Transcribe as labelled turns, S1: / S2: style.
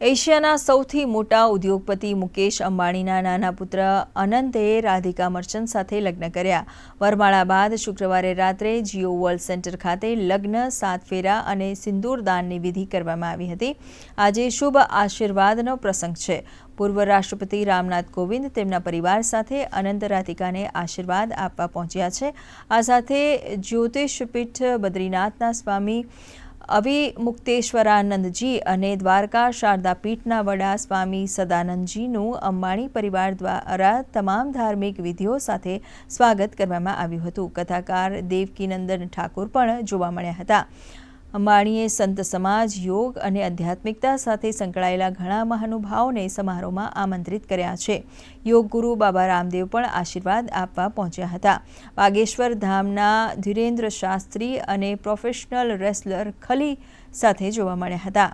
S1: એશિયાના સૌથી મોટા ઉદ્યોગપતિ મુકેશ અંબાણીના નાના પુત્ર અનંતે રાધિકા મર્ચન્ટ સાથે લગ્ન કર્યા. વરમાળા બાદ શુક્રવારે રાત્રે જીઓ વર્લ્ડ સેન્ટર ખાતે લગ્ન, 7 ફેરા અને સિંદૂરદાનની વિધિ કરવામાં આવી હતી. આજે શુભ આશીર્વાદનો પ્રસંગ છે. પૂર્વ રાષ્ટ્રપતિ રામનાથ કોવિંદ તેમના પરિવાર સાથે અનંત રાધિકાને આશીર્વાદ આપવા પહોંચ્યા છે. આ સાથે જ્યોતિષપીઠ બદ્રીનાથના સ્વામી અવિમુક્તેશ્વરાનંદજી અને દ્વારકા શારદા પીઠના વડા સ્વામી સદાનંદજીનું અંબાણી પરિવાર દ્વારા તમામ ધાર્મિક વિધિઓ સાથે સ્વાગત કરવામાં આવ્યું હતું. કથાકાર દેવકીનંદન ઠાકુર પણ જોવા મળ્યા હતા. અંબાણીએ સંત સમાજ, યોગ અને આધ્યાત્મિકતા સાથે સંકળાયેલા ઘણા મહાનુભાવોને સમારોહમાં આમંત્રિત કર્યા છે. યોગ ગુરુ બાબા રામદેવ પણ આશીર્વાદ આપવા પહોંચ્યા હતા. વાગેશ્વર ધામના ધીરેન્દ્ર શાસ્ત્રી અને પ્રોફેશનલ રેસલર ખલી સાથે જોવા મળ્યા હતા.